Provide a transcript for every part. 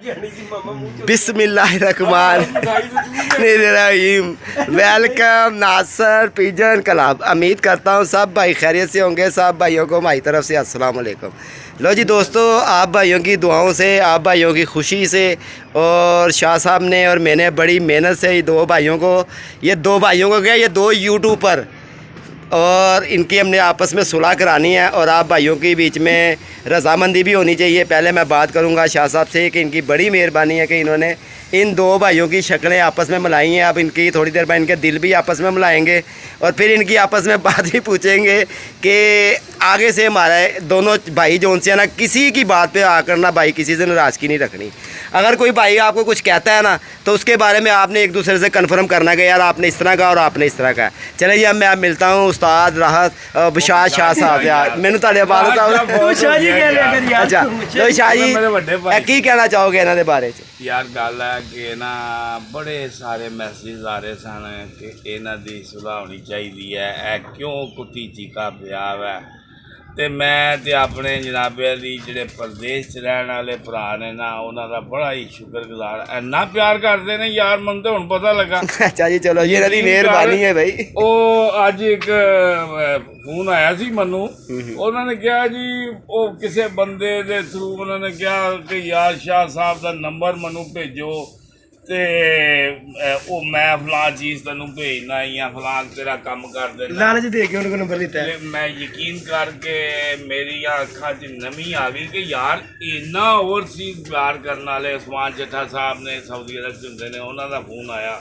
बिस्मिल्लाहिर्रहमानिर्रहीम। वेलकम नासर pigeon club. उम्मीद करता हूँ सब भाई खैरियत से होंगे। सब भाइयों को हमारी तरफ से अस्सलाम वालेकुम। लो जी दोस्तों, आप भाइयों की दुआओं से, आप भाइयों की खुशी से और शाह साहब ने और मैंने बड़ी मेहनत से ये दो भाइयों को गया, ये दो यूट्यूबर, और इनकी हमने आपस में सुलह करानी है और आप भाइयों के बीच में रजामंदी भी होनी चाहिए। पहले मैं बात करूंगा शाह साहब से कि इनकी बड़ी मेहरबानी है कि इन्होंने इन दो भाइयों की शक्लें आपस में मिलाई हैं। अब इनकी थोड़ी देर बाद इनके दिल भी आपस में मिलाएंगे और फिर इनकी आपस में बात भी पूछेंगे कि आगे से हमारे दोनों भाई जो उनसे है ना, किसी की बात पे आकर ना भाई किसी से नाराज़गी नहीं रखनी। अगर कोई भाई आपको कुछ कहता है ना तो उसके बारे में आपने एक दूसरे से कन्फर्म करना कि यार आपने इस तरह कहा और आपने इस तरह कहा। चले जी, अब मैं मिलता हूँ उस्ताद राहत बिशाल शाह साहब। यार मैंने ताले बारे अच्छा तो शाह जी की कहना चाहोगे इन्होंने बारे च? यार गल है कि ना बड़े सारे मैसेज आ रहे सन कि इन्हां दी सुलह होनी चाहिए है, क्यों कुत्ती चीका पिया है। तो मैं तो अपने जनाबे दी जेह्ड़े प्रदेश च रहने वाले भरा ने ना, उन्हां दा बड़ा ही शुक्रगुजार। इन्ना प्यार करते ने यार, मन तो हुण पता लगा। अच्छा जी, चलो ये इन्हां दी मेहरबानी है भाई। ओ अज एक फोन आया सी मनु, उन्होंने कहा जी वो किसी बंदे दे थ्रू उन्होंने कहा कि यार शाह साहब का नंबर मनु भेजो ते वो मैं फलां चीज़ तेनों भेजना या फलां तेरा कम कर देना। लालच दे के उनको नंबर दिता है। मैं यकीन करके मेरी अखा च नमी आ गई कि यार इन्ना ओवरसीज प्यार करने वाले उस्मान चट्ठा साहब ने सऊदी अरब च होंदे ने, उन्हां दा फोन आया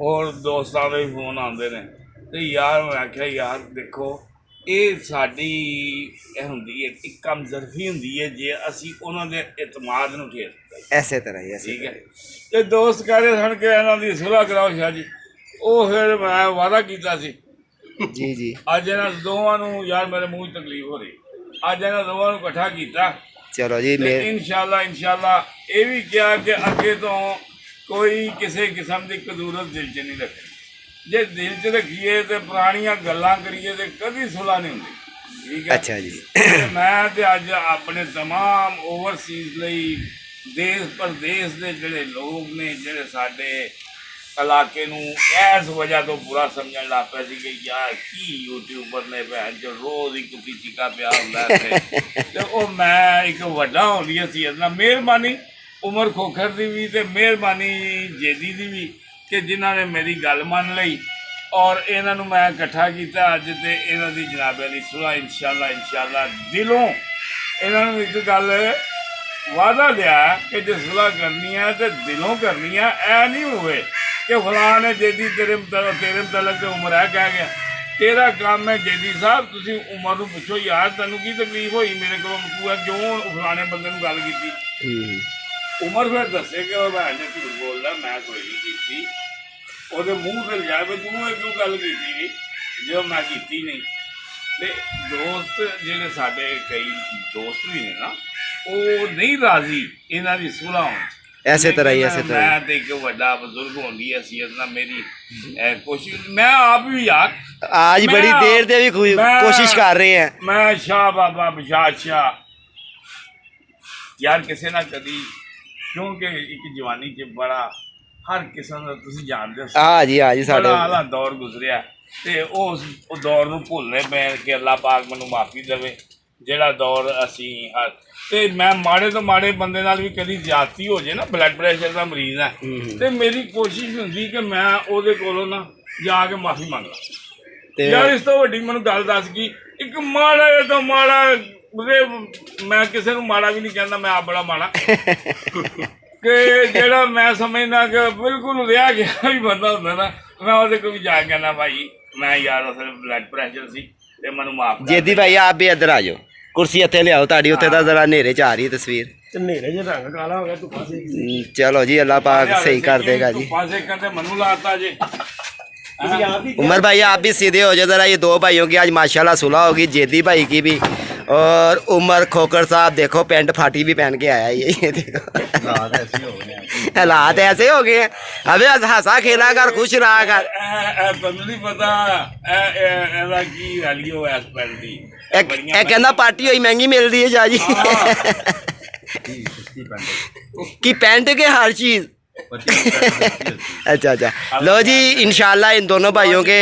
और दोस्तां दे फोन आते हैं। तो यार मैं आख्या यार देखो ये साडी होंदी है एक कमजोरी होंदी है जे असी उन्हां दे इतमाद नूं ठेस ऐसे तरह ही ठीक है। तो दोस्त कह रहे सन कि इन्हां दी सुलह कराओ शाह जी। वो फिर मैं वादा कीता सी जी जी, अज इन्हां दोवां नूं यार मेरे मूँह तकलीफ हो रही, अज इन्हां दोवां नूं इकट्ठा कीता। चलो जी, इंशाल्लाह ये भी क्या कि अगे तो कोई किसी किस्म की कदूरत दिल च नहीं रखी। जे दिल च रखिए तो पुरानियां गल्लां करिए तो कभी सुलह नहीं होंदी। ठीक है। अच्छा जी। मैं तो अज अपने तमाम ओवरसीज लई देश प्रदेश के जोड़े लोग ने जोड़े साडे इलाके नूं इस वजह तो बुरा समझण लग पे सी कि यार की यूट्यूबर ने भैन जो रोज़ ही कुत्ती चीका पिया हुंदा है। तो वो मैं एक वड्डा होंदी हसीयत नाल मेहरबानी उमर खोखर की भी तो मेहरबानी जेदी की भी कि जिन्हों ने मेरी गल मान लई और इन्हों मैं इकट्ठा किया अज। तो इन्हों की जनाबे की सुलह इंशाल्लाह दिलों इन्हों एक गल वादा दिया कि जो सुलह करनी है तो दिलों करनी है। ऐ नहीं हुए कि फलां ने जेदी तेरे मुतलक तो उम्र है कह गया तेरा काम है जेदी साहब तुम उमर को पूछो यार तेन की तकलीफ हुई मेरे को तू क्यों फलाने बंदे गल की। उमर फिर दसे कि वह भैन ने झूठ बोलना मैं कोई नहीं की, वो मूँह से लिया भी तू क्यों गल की जो मैं की नहीं। तो दोस्त जेडे साडे कई दोस्त भी ने ना वो नहीं राजी इन्हां दी सुलह होण। ऐसे तरह ही ऐसे तरह मैं तो एक बड़ा बुजुर्ग होंदी हैसियत ना मेरी कोशिश मैं आप भी यार आज बड़ी देर से भी कोशिश कर रहे हैं। मैं शाह बाबा बिशाल शाह यार किसी ना कदी क्योंकि एक जवानी च बड़ा हर किस्म का तुम जानते हो हाँ जी बड़ा आला दौर गुजरिया ते उस दौर नूं भुलने पे कि अल्लाह पाक मैनूं माफ़ी देवे जिहड़ा दौर असी हर ते मैं माड़े तो माड़े बंदे नाल भी कदी ज्यादती हो जाए ना ब्लड प्रेशर का मरीज है तो मेरी कोशिश होंदी कि मैं उहदे कोलों ना जाके माफ़ी मंगा यार। इस तो वड्डी मैनूं गल दस कि एक माड़ा तो माड़ा मैं किसी को माड़ा भी नहीं कहता, मैं आप बड़ा माड़ा कि जेड़ा मैं समझना कि बिल्कुल रहा गया भी बंदा होंदा ना मैं वो को भी जाके कहना भाई मैं यार असल ब्लड प्रेशर सी ते मैनूं माफ कर। जेदी भाई आप भी इधर आ जाओ, कुर्सी इत्थे लियाओ ताड़ी उत्थे दा जरा नेरे च आ रही है तस्वीर। नेरे च रंग काला हो गया धुप्पा से। चलो जी अल्लाह पाक सही कर देगा जी। धुप्पा से कहते मनु लाता जी। उमर भाई आप भी सीधे हो जाओ जरा। ये दो भाइयों की आज माशाल्लाह सुलह होगी, जेदी भाई की भी और उमर खोकर साहब देखो पेंट फाटी भी पहन के आया ये देखो हालात ऐसे हो गए हैं। अबे हंसा खेला कर खुश रहा कर। नहीं पता की वैल्यू है इस पेंट दी। कहना पार्टी हुई महंगी मिल रही है शाह जी। कि पेंट के हर चीज़। अच्छा अच्छा, लो जी इंशाल्लाह इन दोनों भाइयों के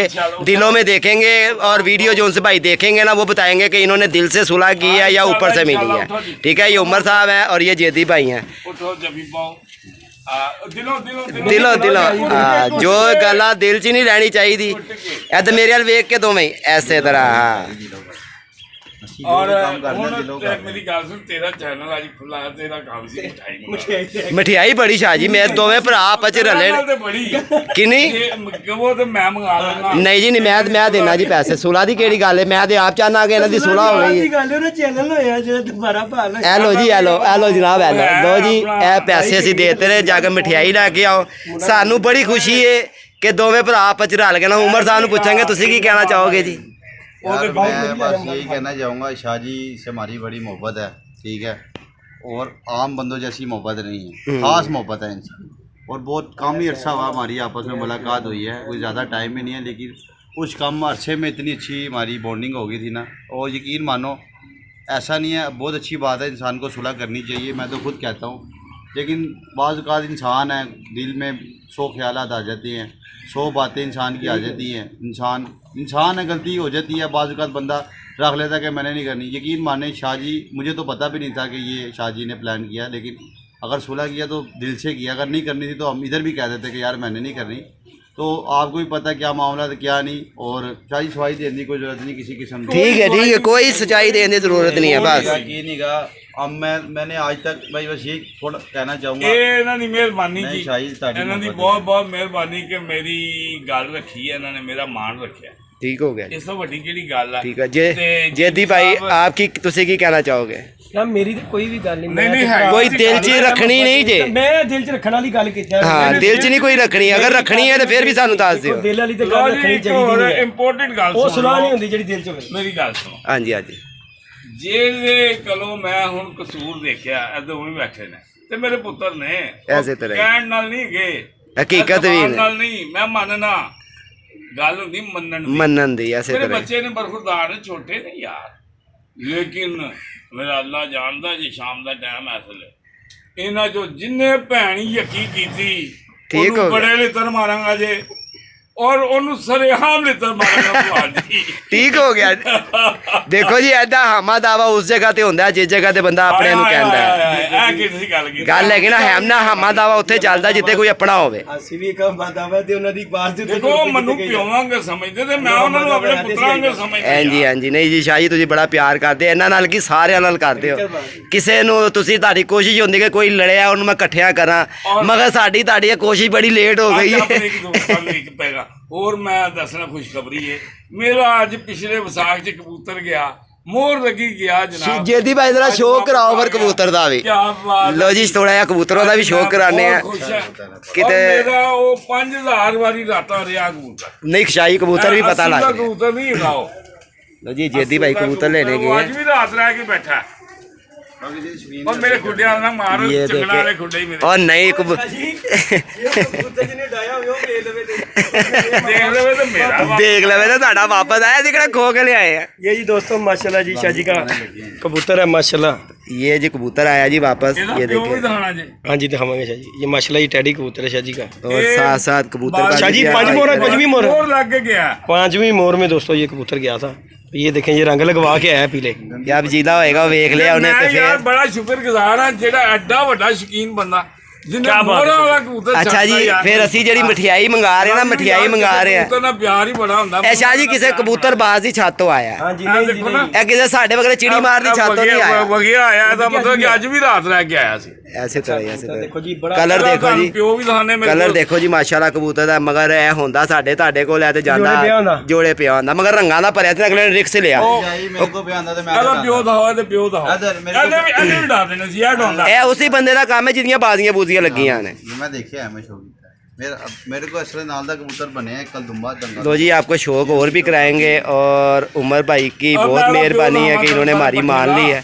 दिलों में देखेंगे और वीडियो जो उनसे भाई देखेंगे ना वो बताएंगे कि इन्होंने दिल से सुलह की है या ऊपर से मिली है। ठीक है, ये उमर साहब हैं और ये जेदी भाई हैं। दिलो दिलो जो गल्लां दिल च नहीं रहनी चाहिए। इधर मेरे वाल वेख के दोवें ऐसे तरह। हाँ और मेरी गल सुन, तेरा चैनल अज खुला है, तेरा काम सी मिठाई मठियाई बड़ी शाह जी, मेरे दोवें भरा आपस च रले किन्नी। वो तो मैं मंगा लेना। नहीं जी नहीं, मैं देना जी पैसे। सुलह की केड़ी गल है, मैं ते आप चाहना कि इन्हां दी सुलह हो गई है। लो जी लो जनाब लो जी, ए पैसे असीं देते रहे, जाके मठियाई लैके आओ। सानू बड़ी खुशी है कि दोवें भरा आपस च रल गए ना। उमर साहब नूं पुछांगे तुसीं की कहना चाहोगे जी? यार मैं बस यही कहना चाहूँगा, शाह जी से हमारी बड़ी मोहब्बत है, ठीक है, और आम बंदों जैसी मोहब्बत नहीं है, ख़ास मोहब्बत है इनसे। और बहुत कम ही अरसा हुआ हमारी आपस में मुलाकात हुई है, कोई ज़्यादा टाइम भी नहीं है, लेकिन उस कम अरसे में इतनी अच्छी हमारी बॉन्डिंग हो गई थी ना। और यकीन मानो ऐसा नहीं है, बहुत अच्छी बात है, इंसान को सुलह करनी चाहिए, मैं तो खुद कहता हूँ। लेकिन बाज़ औक़ात इंसान है, दिल में 100 ख्यालात आ जाती हैं, 100 बातें इंसान की आ जाती हैं। इंसान है, गलती हो जाती है, बाज़ औक़ात बंदा रख लेता है कि मैंने नहीं करनी। यकीन माने शाह जी, मुझे तो पता भी नहीं था कि ये शाह जी ने प्लान किया, लेकिन अगर सुलह किया तो दिल से किया, अगर नहीं करनी थी तो हम इधर भी कह देते कि यार मैंने नहीं करनी। तो आपको भी पता है क्या मामला था क्या नहीं, और सच्चाई सफाई देने की कोई जरूरत नहीं किसी किस्म की। ठीक है, कोई सच्चाई देने की जरूरत नहीं है बस। यकीन का अब मैंने आज तक भाई बस ये थोड़ा कहना चाहूँगा, ਇਹਨਾਂ ਦੀ ਮਿਹਰਬਾਨੀ नहीं ਜੀ, शाही ताड़ी ਇਹਨਾਂ ਦੀ मोहब्बत ਬਹੁਤ ਬਹੁਤ ਮਿਹਰਬਾਨੀ ਕਿ ਮੇਰੀ ਗੱਲ ਰੱਖੀ ਹੈ, ਇਹਨਾਂ ਨੇ ਮੇਰਾ ਮਾਣ ਰੱਖਿਆ। ठीक हो गया जी। ਇਸ ਤੋਂ ਵੱਡੀ ਕਿਹੜੀ ਗੱਲ ਹੈ? ठीक है जेदी भाई आपकी तुसी की कहना चाहोगे? ना मेरी तो कोई भी गल नहीं। नहीं है कोई दिल च रखनी नहीं जे। मैं दिल च रखने वाली गल कीती। हाँ दिल च नहीं कोई रखनी, अगर रखनी है तो फिर भी सानू दस दियो। दिल वाली तो गल रखनी चाहिए, इंपॉर्टेंट गल वो सुलह नहीं होंदी जेड़ी दिल च होवे। मेरी गल सुनो। हाँ जी हाँ जी। ਜੇ ਕਲੋ ਮੈਂ ਹੁਣ ਕਸੂਰ ਦੇਖਿਆ, ਇੱਥੇ ਉਹ ਵੀ ਬੈਠੇ ਨੇ ਤੇ ਮੇਰੇ ਪੁੱਤਰ ਨੇ, ਐਸੇ ਤਰ੍ਹਾਂ ਕਹਿਣ ਨਾਲ ਨਹੀਂ ਗਏ, हकीकत भी ਜ਼ਬਾਨ ਨਾਲ ਨਹੀਂ, ਮੈਂ ਮੰਨਣਾ ਗੱਲ ਹੁੰਦੀ ਮੰਨਣ ਦੀ। मनन दी ऐसे ਮੇਰੇ तरह। ਬੱਚੇ ਨੇ ਬਰਖੁਰਦਾਰ ਨੇ, ਛੋਟੇ ਨੇ ਯਾਰ, ਲੇਕਿਨ ਮੇਰਾ ਅੱਲਾ ਜਾਣਦਾ ਜੀ ਸ਼ਾਮ ਦਾ ਟਾਈਮ ਐ ਅਸਲੇ ਇਹਨਾਂ ਚੋਂ ਜਿੰਨੇ ਭੈਣੀ ਯਕੀ ਕੀਤੀ ਠੀਕ ਹੋ ਗਿਆ। ਬੜੇ ਲਿੱਤਰ ਮਾਰਾਂਗਾ ਜੇ, और ਉਹਨੂੰ ਸਰੇਆਮ ਲਿੱਤਰ ਮਾਰਾਂਗਾ ਤੁਹਾਡੀ। ठीक हो गया। देखो जी ऐदा हामा दावा उस जगह ते होंदा जिस जगह ते बंदा अपने नूं कहंदा है। ਇਹ ਕਿਹਦੀ ਗੱਲ ਕੀਤੀ? गल है कि ना हैमना हामा दावा उत्थे ਚੱਲਦਾ ਜਿੱਥੇ ਕੋਈ ਆਪਣਾ ਹੋਵੇ। ਅਸੀਂ ਵੀ ਇੱਕ ਬਾਦਾਵਾ ਤੇ ਉਹਨਾਂ ਦੀ ਬਾਤ ਦੇ ਦੇਖੋ ਮੈਨੂੰ ਪਿਓਵਾਂਗੇ ਸਮਝਦੇ ਤੇ ਮੈਂ ਉਹਨਾਂ ਨੂੰ ਆਪਣੇ ਪੁੱਤਰਾਂ ਵਾਂਗ ਸਮਝਦਾ। ਹਾਂਜੀ ਹਾਂਜੀ, ਨਹੀਂ ਜੀ ਸ਼ਾਹ ਜੀ ਤੁਸੀਂ ਬੜਾ ਪਿਆਰ ਕਰਦੇ ਇਹਨਾਂ ਨਾਲ ਕੀ ਸਾਰਿਆਂ ਨਾਲ ਕਰਦੇ ਹੋ। ਕਿਸੇ ਨੂੰ ਤੁਸੀਂ ਤੁਹਾਡੀ ਕੋਸ਼ਿਸ਼ ਹੁੰਦੀ ਕਿ ਕੋਈ ਲੜਿਆ ਉਹਨੂੰ ਮੈਂ ਇਕੱਠਿਆਂ ਕਰਾਂ, ਮਗਰ ਸਾਡੀ ਤੁਹਾਡੀ ਇਹ ਕੋਸ਼ਿਸ਼ ਬੜੀ ਲੇਟ ਹੋ ਗਈ ਆਪਣੇ ਹੈ। ਇੱਕ ਦੋਸਤਾਂ ਨੂੰ ਇੱਕ ਪੈਗਾ ਹੋਰ ਮੈਂ ਦੱਸਣਾ ਖੁਸ਼ਖਬਰੀ ਹੈ, ਮੇਰਾ ਅੱਜ ਪਿਛਲੇ ਵਿਸਾਖ 'ਚ ਕਬੂਤਰ ਗਿਆ, ਮੋਹਰ ਲੱਗੀ ਗਿਆ ਜਨਾਬ। जेदी भाई जरा शो कराओ फिर कबूतर दा भी। क्या बात लो जी थोड़ा जिहा कबूतरों दा भी शो कराने हैं किते किते। मेरा वो 5000 वारी राता रिया कबूतर नहीं शाही कबूतर भी पता लग गया। कबूतर नहीं खाओ। लो जी जेदी भाई कबूतर लेने वो गए आज भी रात रह के बैठा है। और मेरे खुड्डे वाला ना मारो, ये चंगड़ा वाले देखे खुड्डे ही मेरे। और नहीं ਕਬੂਤਰ ਜਿਹਨੇ ਡਾਇਆ ਹੋਵੇ ਉਹ ਵੇਖ ਲਵੇ ਤੇ देख ले तो मेरा बाप। देख लो ना साडा वापस आया जिकड़ा खो के ले आए हैं। ये जी दोस्तों माशाल्लाह जी शाह जी का कबूतर है माशाल्लाह। ये जी कबूतर आया जी वापस, ਇਹਦਾ ये ਪਿਓ ਵੀ देखिए। ਦਿਖਾਣਾ जी। हाँ जी दिखावांगे शाह जी, ये माशाल्लाह ये टैडी कबूतर है शाह जी का। और साथ साथ कबूतर शाह जी 5 मोहर है, 5वीं मोहर। और लग के गया 5वीं मोहर में दोस्तों ये कबूतर गया था। ये देखें ये रंग लगवा के आया पीले। क्या वजीदा होएगा वेख लिया उन्हें मैं तो यार फिर। बड़ा शुक्रगुजार हाँ जेड़ा एडा ਵੱਡਾ ਸ਼ਕੀਨ ਬੰਦਾ ਜਿੰਨੇ ਕਿਆ ਬਾਤ ਮੋਹਰਾਂ ਹੈ। ਵਾਲਾ ਕਬੂतर अच्छा जी ਛੱਡਦਾ ਯਾਰ। फिर ਅਸੀਂ ਜਿਹੜੀ ਮਠਿਆਈ ਮੰਗਾ ਰਹੇ ਨਾ ਮਠਿਆਈ ਮੰਗਾ ਰਹੇ ਆ। ਕਬੂਤਰ ਨਾਲ ਪਿਆਰ ਹੀ ਬੜਾ ਹੁੰਦਾ। ਇਹ ਸ਼ਾਹ ਜੀ ਕਿਸੇ ਕਬੂਤਰਬਾਜ਼ ਦੀ ਛੱਤ ਤੋਂ ਆਇਆ। हाँ जी ਇਹ नहीं जी ਦੇਖੋ ਨਾ, नहीं। ਇਹ ਕਿਸੇ ਸਾਡੇ ਵਗਰੇ ਚਿੜੀ ਮਾਰ ਦੀ ਛੱਤ ਤੋਂ ਨਹੀਂ ਆਇਆ। ਵਗਿਆ ਆਇਆ ਇਹਦਾ ਮਤਲਬ ਕਿ ਅੱਜ ਵੀ ਰਾਤ ਰਹਿ ਕੇ ਆਇਆ ਸੀ। ऐसे तरह ऐसे देखो तरह जी बड़ा कलर देखो जी, ਪਿਓ ਵੀ ਦਿਖਾਣੇ ਮੇਰੇ कलर ਕੋਲ। देखो जी माशाल्लाह कबूतर ਦਾ ਮਗਰ ਇਹ ਹੁੰਦਾ ਸਾਡੇ ਤੁਹਾਡੇ ਕੋਲ ਹੈ ਤੇ ਜਾਂਦਾ ਜੋੜੇ ਪਿਆ ਹੁੰਦਾ। ਜੋੜੇ ਪਿਆ ਹੁੰਦਾ ਮਗਰ ਰੰਗਾਂ ਦਾ ਭਰਿਆ ਤੇ ਅਗਲੇ ਨੇ ਰਿਕਸ ਲਿਆ। शाही मेरे को भी आंदा था, मैं ਇਹਦਾ ਪਿਓ ਦਾ ਹੋਇਆ ਤੇ ਪਿਓ ਦਾ ਹੋਇਆ। ਇੱਧਰ ਮੇਰੇ ਕੋਲ- ਇਹਨੇ ਵੀ ਡਾਲ ਦੇਣਾ ਸੀ ਇਹ ਡਾਉਂਦਾ। ਇਹ ਉਸੇ ਬੰਦੇ ਦਾ ਕੰਮ ਹੈ ਜਿਹਦੀਆਂ ਬਾਜ਼ੀਆਂ ਬੂਜ਼ੀਆਂ ਲੱਗੀਆਂ ਨੇ। मैं देखे है, मैं शो किया मेरे को असले नाल दा कबूतर बने हैं कल दुम्बा दंगा। लो जी आपको शौक और भी कराएंगे और उमर भाई की और बहुत मैं मेहरबानी है अपना कि इन्होंने हमारी मान ली है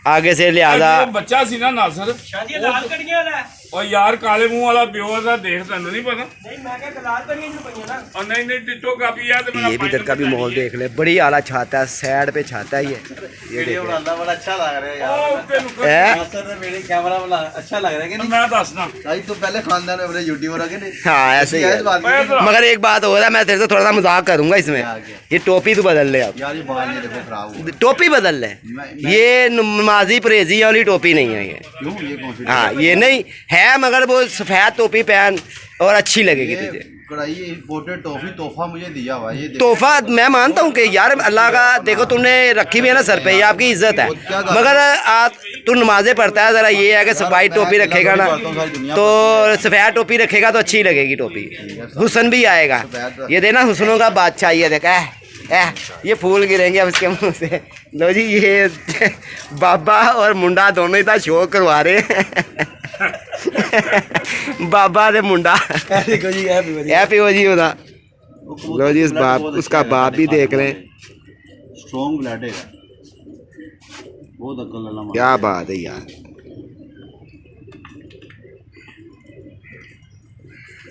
आगे से लिहाजा। ਇਹ ਬੱਚਾ ਸੀ ਨਾ ਨਾਸਰ, शाह जी लाल कड़ियां वाला ਉਹ ਯਾਰ ਕਾਲੇ ਮੂੰਹ ਵਾਲਾ ਪਿਓ ਦਾ ਦੇਖ ਤੈਨੂੰ ਨਹੀਂ ਪਤਾ ਨਹੀਂ ਮੈਂ ਕਿਹਾ ਗਲਾਲ ਕਰੀਏ ਜੀ ਪਈਆਂ ਨਾ और नहीं नहीं टिट्टो कापी याद ये भी इधर का भी माहौल देख ले, बड़ी आला छाता है, साइड पे छाता है ये वीडियो बनाना बड़ा अच्छा लग रहा है यार है। नासर ने मेरे कैमरा वाला अच्छा लग रहा है कि नहीं मैं दसना भाई तू पहले खानदान में अपने यूट्यूबर हो के नहीं हाँ ऐसे ही क्या है। इस बात की? मगर एक बात हो रहा है, मैं तेरे से थोड़ा सा मजाक करूंगा इसमें, क्या? ये टोपी तो बदल ले अब, यार ये बाल ये देखो खराब हो टोपी बदल ले, मैं- ये नमाजी परहेजी वाली टोपी नहीं है ये। क्यों ये कौन सी हाँ ये नहीं है, मगर वो सफ़ेद टोपी पहन और अच्छी लगेगी तुझे। कढ़ाई इम्पोर्टेड टॉफी तोहफा मुझे दिया हुआ है ये देखो। तोहफा मैं मानता हूँ कि यार अल्लाह का, देखो तुमने रखी भी है ना सर पे, ये आपकी इज्जत है, मगर आप तू नमाजें पढ़ता है, ज़रा ये है कि सफ़ाई टोपी रखेगा ना तो सफ़ेद टोपी रखेगा तो अच्छी लगेगी टोपी, हुस्न भी आएगा। ये देना हुस्नों का बादशाह, ये देखा है ये फूल गिरेंगे अब इसके मुंह से। लो जी ये बाबा और मुंडा दोनों ही था शो करवा रहे हैं बाबा दे मुंडा देखो जी ये भी है पियो जी उदा। लो जी इस बाप, उसका बाप भी देख रहे हैं, स्ट्रॉन्ग ब्लड है बहुत अक्ल वाला क्या बात है यार।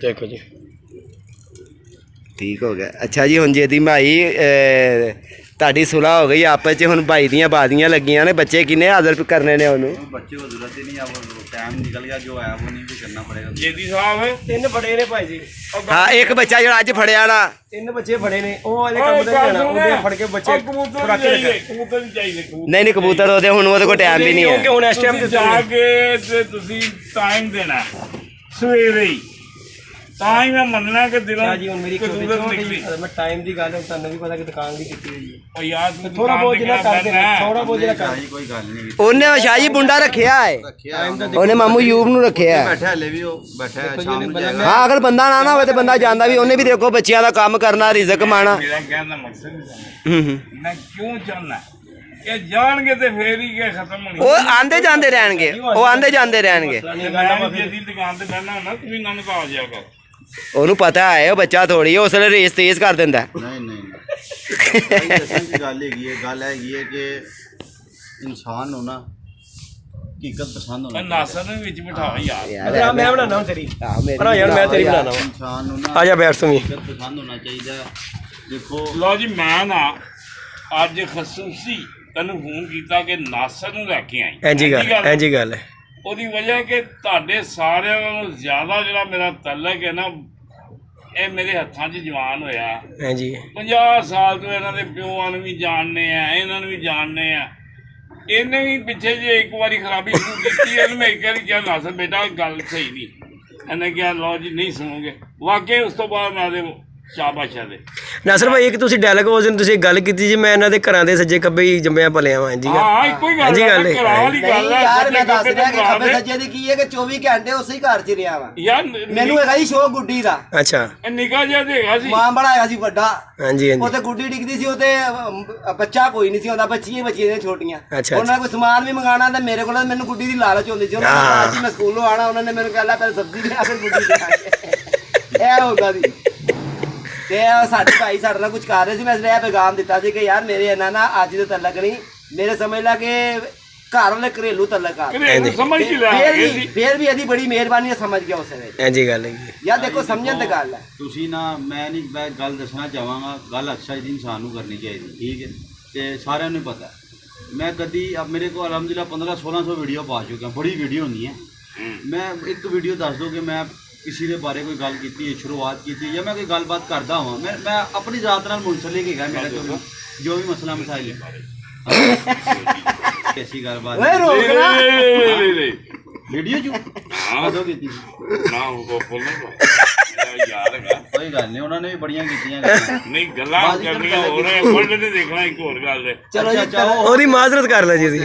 देखो जी ठीक हो गया। अच्छा जी, ਹੁਣ ਜੇਦੀ ਭਾਈ ਤੁਹਾਡੀ ਸੁਲਾਹ ਹੋ ਗਈ ਆਪਸ 'ਚ, ਹੁਣ ਭਾਈ ਦੀਆਂ ਬਾਦੀਆਂ ਲੱਗੀਆਂ ਨੇ, ਬੱਚੇ ਕਿੰਨੇ ਹਾਜ਼ਰ ਕਰਨੇ ਨੇ ਉਹਨੂੰ? बच्चे को जरूरत ही नहीं, अब टाइम निकल गया, जो है वो नहीं भी करना पड़ेगा। जेदी साहब ਤਿੰਨ ਬੜੇ ਨੇ ਭਾਈ ਜੀ, ਹਾਂ ਇੱਕ ਬੱਚਾ ਜਿਹੜਾ ਅੱਜ ਫੜਿਆ ਨਾ, ਤਿੰਨ ਬੱਚੇ ਬੜੇ ਨੇ, ਉਹ ਇਹਦੇ ਕੰਮ ਤੇ ਨਹੀਂ ਜਾਣਾ, ਉਹਦੇ ਫੜ ਕੇ ਬੱਚੇ ਕਬੂਤਰ ਚਾਹੀਦੇ, ਕਬੂਤਰ ਨਹੀਂ ਚਾਹੀਦੇ, ਕਬੂਤਰ ਨਹੀਂ ਨਹੀਂ ਕਬੂਤਰ ਉਹਦੇ ਹੁਣ ਉਹਦੇ ਕੋਲ ਟਾਈਮ ਵੀ ਨਹੀਂ ਕਿਉਂਕਿ ਹੈ। ਹੁਣ ਇਸ ਟਾਈਮ ਤੁਸੀਂ ਤੇ ਜਾ ਕੇ ਤੇ ਤੁਸੀਂ ਟਾਈਮ ਦੇਣਾ ਸਵੇਰੇ ਹੀ, ਤਾਂ ਹੀ ਮੈਂ ਮੰਨਣਾ ਕਿ ਦਿਲੋਂ ਸ਼ਾਹ ਜੀ ਹੁਣ ਮੇਰੀ ਕਬੂਤਰ ਨਿਕਲੀ। ਮੈਂ ਟਾਈਮ ਦੀ ਗੱਲ ਤੁਹਾਨੂੰ ਵੀ ਪਤਾ ਕਿ ਦੁਕਾਨ ਦੀ ਕੀਤੀ ਹੋਈ ਹੈ, ਉਹ ਯਾਰ ਤੂੰ ਥੋੜਾ ਬਹੁਤ ਜਿਹੜਾ ਕਰਦੇ ਨੇ, ਥੋੜਾ ਬਹੁਤ ਜਿਹੜਾ ਕਰ शाही कोई गल नहीं ਉਹਨੇ ਸ਼ਾਹ ਜੀ ਮੁੰਡਾ ਰੱਖਿਆ ਹੈ, रखिया है ਉਹਨੇ ਮਾਮੂ ਯੂਬ ਨੂੰ ਰੱਖਿਆ ਹੈ। बैठा हले भी वो बैठा है शाम को जाएगा। ਹਾਂ ਅਗਰ ਬੰਦਾ ਨਾ ਹੋਵੇ ਤੇ ਬੰਦਾ ਜਾਂਦਾ ਵੀ, ਉਹਨੇ ਵੀ ਦੇਖੋ ਬੱਚਿਆਂ ਦਾ ਕੰਮ ਕਰਨਾ, ਰਿਜ਼ਕ ਕਮਾਣਾ। ਮੇਰਾ ਕਹਿਣ ਦਾ ਮਕਸਦ ਨਹੀਂ ਮੈਂ ਕਿਉਂ ਚਾਹੁੰਦਾ ਇਹ ਜਾਣਗੇ ਤੇ ਫੇਰ ਹੀ ਕਿ ਖਤਮ ਹੋਣੀ। ਉਹ ਆਂਦੇ ਜਾਂਦੇ ਰਹਿਣਗੇ, ਉਹ ਆਂਦੇ ਜਾਂਦੇ ਰਹਿਣਗੇ। ਮੈਂ ਜਿਹਦੀ ਦੁਕਾਨ ਤੇ ਬਹਿਣਾ ਹੁੰਦਾ ਤੂੰ ਵੀ ਨਾ ਨਿਕਾਲ ਜਿਆ ਕਰ। ਉਹਨੂੰ ਪਤਾ ਹੈ ਉਹ ਬੱਚਾ ਥੋੜੀ, ਉਸ ਵੇਲੇ ਰੇਸ ਤੇਜ਼ ਕਰ ਦਿੰਦਾ ਹੈ। नहीं नहीं दसन की गल हैगी है कि इंसान हो ना हकीकत पसंद होना ਨਾਸਰ ਨੂੰ ਵਿੱਚ ਬਿਠਾਓ ਯਾਰ। ਮੈਂ ਬਣਾਉਣਾ ਤੇਰੀ ਹਾਂ, ਮੇਰੀ ਭਰਾ ਯਾਰ ਮੈਂ ਤੇਰੀ ਬਣਾਉਣਾ ਵਾ, इंसान हो ना ਆ ਜਾ ਬੈਠ ਤੂੰ ਵੀ। हकीकत पसंद होना चाहिए। देखो ਲਓ ਜੀ ਮੈਂ ਨਾ ਅੱਜ ਖਸੂਸੀ ਤੈਨੂੰ ਫੋਨ ਕੀਤਾ ਕਿ ਨਾਸਰ ਨੂੰ ਲੈ ਕੇ ਆਈ। ਇੰਜੀ ਗੱਲ ਹੈ। ਉਹਦੀ ਵਜ੍ਹਾ ਕਿ ਤੁਹਾਡੇ ਸਾਰਿਆਂ ਨਾਲੋਂ ਜ਼ਿਆਦਾ ਜਿਹੜਾ ਮੇਰਾ ਤਲਕ ਹੈ ਨਾ, ਇਹ ਮੇਰੇ ਹੱਥਾਂ 'ਚ ਜਵਾਨ ਹੋਇਆ। ਹਾਂਜੀ 50 ਸਾਲ ਤੋਂ ਇਹਨਾਂ ਦੇ ਪਿਓਆਂ ਨੂੰ ਵੀ ਜਾਣਦੇ ਆ, ਇਹਨਾਂ ਨੂੰ ਵੀ ਜਾਣਦੇ ਆ। ਇਹਨੇ ਵੀ ਪਿੱਛੇ ਜੇ ਇੱਕ ਵਾਰੀ ਖਰਾਬੀ ਸ਼ੁਰੂ ਕੀਤੀ, ਇਹਨੂੰ ਮੈਂ ਇੱਕ ਵਾਰੀ ਕਿਹਾ ਨਾਸਰ ਬੇਟਾ ਗੱਲ ਸਹੀ ਨਹੀਂ, ਇਹਨੇ ਕਿਹਾ ਲਓ ਜੀ ਨਹੀਂ ਸੁਣੋਗੇ। ਵਾਕਈ ਉਸ ਤੋਂ ਬਾਅਦ ਮੈਂ ਦੇ ਸ਼ਾਬਾਸ਼ ਦੇ ਨਾਸਰ ਭਾਈ ਇੱਕ ਤੁਸੀਂ ਡਾਇਲੌਗ ਉਸ ਦਿਨ ਤੁਸੀਂ ਗੱਲ ਕੀਤੀ ਜੀ, ਮੈਂ ਇਹਨਾਂ ਦੇ ਘਰਾਂ ਦੇ ਸੱਜੇ ਖੱਬੇ ਹੀ ਜੰਮਿਆ ਪਲਿਆ ਵਾਂ ਜੀ। ਹਾਂ ਇੱਕੋ ਹੀ ਗੱਲ ਹੈ, ਘਰਾਂ ਵਾਲੀ ਗੱਲ ਹੈ। ਯਾਰ ਮੈਂ ਦੱਸ ਸੱਜੇ ਰਿਹਾ ਕਿ ਖੱਬੇ ਖੱਬੇ ਸੱਜੇ ਦੀ ਕੀ ਹੈ ਕਿ 24 ਘੰਟੇ ਉਸੇ ਹੀ ਘਰ 'ਚ ਰਿਹਾ ਵਾ। ਯਾਰ ਮੈਨੂੰ ਹੈਗਾ ਜੀ ਸ਼ੌਕ ਗੁੱਡੀ ਦਾ, ਅੱਛਾ ਨਿਕਾ ਜਿਹਾ ਦੇਗਾ ਸੀ। ਮਾਂ ਬੜਾ ਹੈਗਾ ਸੀ ਵੱਡਾ, ਹਾਂਜੀ ਉਹ ਤੇ ਗੁੱਡੀ ਡਿੱਗਦੀ ਸੀ, ਉਹ ਤੇ ਬੱਚਾ ਕੋਈ ਨਹੀਂ ਸੀ ਹੁੰਦਾ, ਬੱਚੀਆਂ ਨੇ ਛੋਟੀਆਂ। ਅੱਛਾ, ਉਹਨਾਂ ਕੋਈ ਸਮਾਨ ਵੀ ਮੰਗਾਣਾ ਤੇ ਮੇਰੇ ਕੋਲ ਮੈਨੂੰ ਗੁੱਡੀ ਦੀ ਲਾਲਚ ਹੁੰਦੀ ਸੀ। ਉਹਨਾਂ ਨੇ ਕਿਹਾ ਸੀ ਮੈਂ ਸਕੂਲੋਂ ਆਣਾ, ਉਹਨਾਂ ਨੇ ਮੈਨੂੰ ਕਹਿ ਪਹਿਲੇ ਸਬਜ਼ੀ ਲਿਆ ਫਿਰ ਗੁੱਡੀ ਲਿਆ, ਇਹ ਹੁੰਦਾ ਸੀ। ਤੇ ਸਾਡੇ ਭਾਈ ਸਾਡੇ ਨਾਲ ਕੁਝ ਕਰ ਰਹੇ ਸੀ, ਮੈਂ ਇਸ ਲਈ ਇਹ ਪੈਗਾਮ ਦਿੱਤਾ ਸੀ ਕਿ ਯਾਰ ਮੇਰੇ ਇਹਨਾਂ ਨਾਲ ਅੱਜ ਦੇ ਤਲਕ ਨਹੀਂ, ਮੇਰੇ ਸਮਝ ਲਾ ਕਿ ਘਰ ਵਾਲੇ ਘਰੇਲੂ ਤਲਕ ਆ। ਸਮਝ ਕੇ ਲਿਆ ਫਿਰ ਵੀ ਇਹਦੀ ਬੜੀ ਮਿਹਰਬਾਨੀ ਨਾਲ ਸਮਝ ਗਿਆ ਉਸੇ ਵੇਲੇ। ਇੰਜੀ ਗੱਲ ਹੈਗੀ ਯਾਰ ਦੇਖੋ ਸਮਝਣ ਦੀ ਗੱਲ ਹੈ। ਤੁਸੀਂ ਨਾ ਮੈਂ ਨਹੀਂ ਮੈਂ ਗੱਲ ਦੱਸਣਾ ਚਾਹਾਂਗਾ, ਗੱਲ ਅੱਛਾ ਜੀ ਇਨਸਾਨ ਨੂੰ ਕਰਨੀ ਚਾਹੀਦੀ, ਠੀਕ ਹੈ ਤੇ ਸਾਰਿਆਂ ਨੂੰ ਪਤਾ। ਮੈਂ ਕਦੀ अब मेरे को अलहमदिल्ला 1500-1600 वीडियो पा चुका, बड़ी वीडियो होंगी है। मैं एक वीडियो दस दो कि मैं किसी के बारे कोई गल की शुरुआत की या मैं कोई गलबात करता हुआ मैं अपनी ज़ात नाल मुंसलिक है मेरा जो भी मसला मसाइल कैसी गलबात वीडियो जो कदों की ਯਾਰ कोई गल नहीं, उन्होंने भी बड़ियां कीतियां ਨਹੀਂ ਗੱਲਾਂ ਕਰਨੀਆਂ ਹੋ ਰਹੇ ਵਰਲਡ ਤੇ ਦੇਖਣਾ ਇੱਕ ਹੋਰ ਗੱਲ ਹੈ। चलो ਉਹਦੀ ਮਾਜ਼ਰਤ ਕਰ ਲੈ ਜੀ ਅਸੀਂ।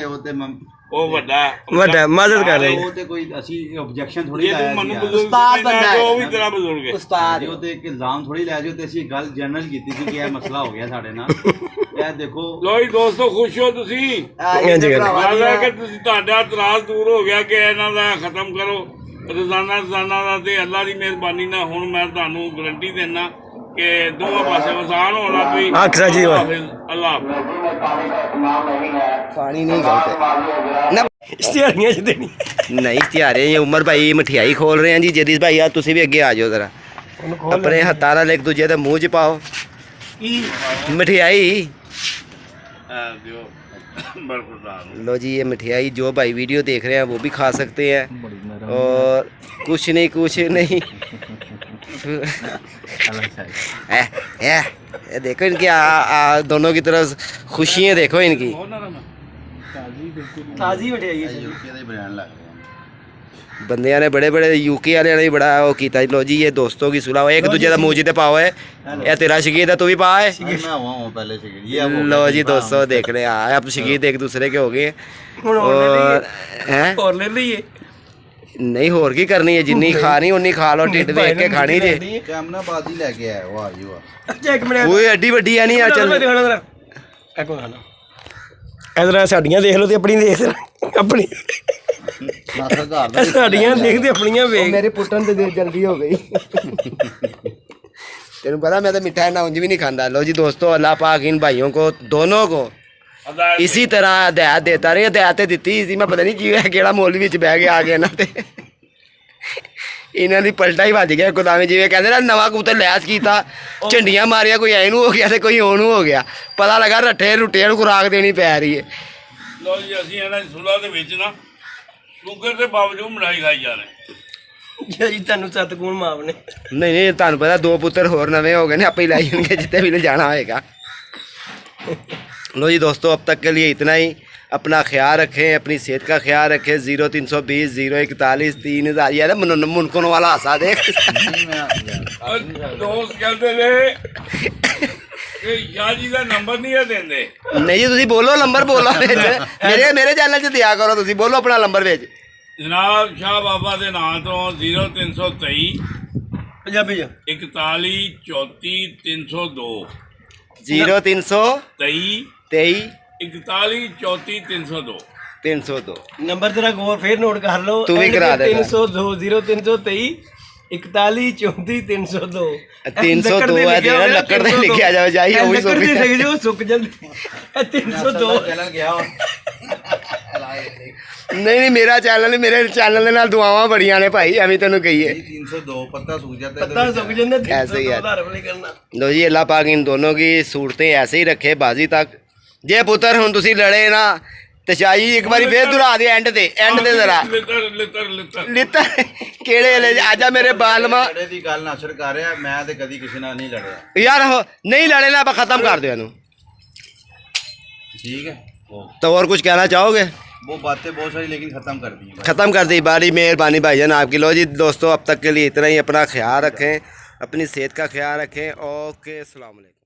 ਉਹ ਵੱਡਾ ਮਾਜ਼ਰਤ ਕਰ ਲੈ ਜੀ। ਉਹ ਤੇ ਕੋਈ ਅਸੀਂ ਆਬਜੈਕਸ਼ਨ ਥੋੜੀ ਜੇ ਤੂੰ ਲਾਇਆ ਮੈਨੂੰ ਸੀ ਬਜ਼ੁਰਗ ਉਸਤਾਦ ਬੰਦਾ ਹੈ। ਉਹ ਵੀ ਤੇਰਾ ਬਜ਼ੁਰਗ ਹੈ ਉਸਤਾਦ ਉਹ ਤੇ ਇੱਕ ਇਲਜ਼ਾਮ ਥੋੜੀ ਲਾਇਆ ਸੀ, ਤੇ ਅਸੀਂ ਗੱਲ ਜਨਰਲ ਕੀਤੀ ਸੀ ਕਿ ਇਹ ਮਸਲਾ ਹੋ ਗਿਆ ਸਾਡੇ ਨਾਲ। ਇਹ ਦੇਖੋ ਲੋ ਜੀ ਦੋਸਤੋ, ਖੁਸ਼ ਹੋ ਤੁਸੀਂ? ਹਾਂਜੀ, ਗੱਲ ਹੈ ਕਿ ਤੁਸੀਂ ਤੁਹਾਡਾ ਇਤਰਾਜ਼ ਦੂਰ ਹੋ ਗਿਆ ਕਿ ਇਹਨਾਂ ਦਾ ਖਤਮ ਕਰੋ ਰੋਜ਼ਾਨਾ ਦਾ, ਤੇ ਅੱਲਾ ਦੀ ਮਿਹਰਬਾਨੀ ਨਾਲ ਹੁਣ ਮੈਂ ਤੁਹਾਨੂੰ ਗਰੰਟੀ ਦਿੰਦਾ ਕਿ ਦੋਵਾਂ ਪਾਸੇ ਵਸਾਨ ਹੋਣ ਲੱਗ ਪਈ। ਆਖਰਾ ਜੀ ਅੱਲਾਹ ਹਾਫਿਜ਼। ਪਾਣੀ ਨਹੀਂ ਗਲਤ ਇਸ਼ਤਿਹਾਰੀਆਂ 'ਚ ਦੇਣੀ नहीं इश्तिहारे ये उमर भाई मठियाई खोल रहे हैं जी जदीद भाई यार तुसी भी अगे आ जाओ जरा ਉਹਨੂੰ ਖੋਲ अपने हत्था नाल एक दूजे दे मुंह च पाओ मिठाई ਦਿਓ ਬਰਖੁਰਦਾਰ लो जी ये मिठाई जो भाई वीडियो देख रहे हैं वो भी खा सकते हैं और कुछ नहीं ये देखो इनकी दोनों की तरफ खुशियाँ देखो इनकी ਤਾਜ਼ੀ ਮਠਿਆਈ ਹੈ यूके ਦੇ ਬ੍ਰਾਂਡ ਲੱਗ ਰਹੇ बंदियां ने बड़े बड़े यूके वाले ने भी बड़ा वो किया लो जी ये दोस्तों की सुलह एक दूजे का मुँह ते पाओ है ये तेरा शकीर है तू भी पा है हैं मैं हुआ हूँ पहले से ये अब लो जी दोस्तों देख रहे हैं अब शकीर एक दूसरे के हो गए ਹੁਣ और हैं ਹੋਰ ਲੈ ਲਈਏ नहीं होर की करनी है जिन्नी खानी उन्नी खा लो टिड देख के खानी जे कैमनाबाद ही लेके आया वाह जी वाह ਅੱਛਾ ਇੱਕ ਮਿੰਟ वो एडी वड्डी है नहीं आ चल ਦਿਖਾਣਾ ਜ਼ਰਾ ਇੱਕ ਖਾਣਾ ਇਧਰ ਸਾਡੀਆਂ ਦੇਖ ਲਓ ਤੇ ਆਪਣੀ ਦੇਖ ਆਪਣੀ ਨਾਸਰ ਘਰ ਦਾ ਸਾਡੀਆਂ ਦੇਖਦੇ ਆਪਣੀਆਂ ਵੇਖ मेरे पुटन तो देर जल्दी हो गई तेन पता मैं तो मिठाई ना उंज भी नहीं खाता लो जी दोस्तों अल्लाह पाक इन भाइयों को दोनों को इसी तरह हदायत देता रहे हदायत दी सी मैं पता नहीं की है केड़ा मौलवी च बह गया आ गया ना ते इन्हों की पलटा ही बज गया गोदामे जिवें कहते ना नवा कबूतर लैस किया झंडियां मारिया कोई ऐनू हो गया तो कोई ओनू हो गया पता लगा रट्ठे रुट्टे खुराक देनी पै रही है ਲੋ ਜੀ ਅਸੀਂ ਇਹਨਾਂ ਦੀ ਸੁਲਾ ਦੇ ਵਿੱਚ ਨਾ ਸ਼ੂਗਰ ਦੇ ਬਾਵਜੂਦ ਮਠਾਈ ਖਾਈ ਜਾ ਰਹੇ ਜੀ ਤੁਹਾਨੂੰ ਸਤਿਗੁਣ ਮਾਫ ਨੇ नहीं नहीं तुहानू पता दो पुत्र होर नवे हो गए ने आपे लाई जाएंगे जितने भी ले जाना होएगा लो जी दोस्तों अब तक के लिए इतना ही अपना ख्याल रखें अपनी सेहत का ख्याल रखें 0320 041 3000 यार मुनकुन वाला हंसा देख ਦੋਸਤ ਕਹਿੰਦੇ ਨੇ ਕਿ ਯਾਰ ਜੀ ਦਾ ਨੰਬਰ ਨਹੀਂ ਇਹ ਦਿੰਦੇ नहीं जी तुसी बोलो नंबर बोलो मेरे चैनल च दिया करो तुसी बोलो अपना नंबर भेज ਜਨਾਬ ਸ਼ਾਹ ਬਾਬਾ ਦੇ ਨਾਂ ਤੋਂ 0323 ਪੰਜਾਬੀ ਚ 41 34 302 0323 23 41 34 302 302 ਨੰਬਰ ਤੇਰਾ ਗੌਰ ਫੇਰ ਨੋਟ ਕਰ ਲਓ ਤੂੰ ਵੀ ਕਰਾ ਦੇ 302 0323 41 34 302 302 है जेड़ा लकड़ दे लिखिया जावे जाई ओ भी ਲੱਕੜ ਦੇ ਲਿਖ ਜਾਓ ਸੁੱਕ ਜਾਂਦੀ ਇਹ 302 चैनल गया नहीं मेरा चैनल मेरे चैनल ਦੇ ਨਾਲ ਦੁਆਵਾਂ ਬੜੀਆਂ ਨੇ ਭਾਈ ਐਵੇਂ ਤੈਨੂੰ ਕਹੀਏ 302 पत्ता सूख जाता ਪਤਾ ਸੁੱਕ ਜਾਂਦਾ ऐसे ही 302 है। ਦਾ ਰਬ ਨਹੀਂ ਕਰਨਾ लो जी अल्लाह पाक इन दोनों की सूरतें ऐसे ही रखे बाजी तक जे पुत्र हुन तुसी लड़े ना ते शाही एक बारी फिर दुरा दे एंड ते जरा ਲਿੱਤਰ लिता केड़े ले आजा मेरे बालमा लड़े दी गल नशर कर रहा मैं ते कदी किसी नाल नहीं लड़या यार हो नहीं लड़े ना आप खत्म कर दो इन्हू ठीक है तो और कुछ कहना चाहोगे वो बातें बहुत सारी लेकिन खत्म कर दी हैं। ख़त्म कर दी बड़ी मेहरबानी भाईजान आपकी लो जी दोस्तों अब तक के लिए इतना ही अपना ख्याल रखें अपनी सेहत का ख्याल रखें ओके अस्सलाम वालेकुम।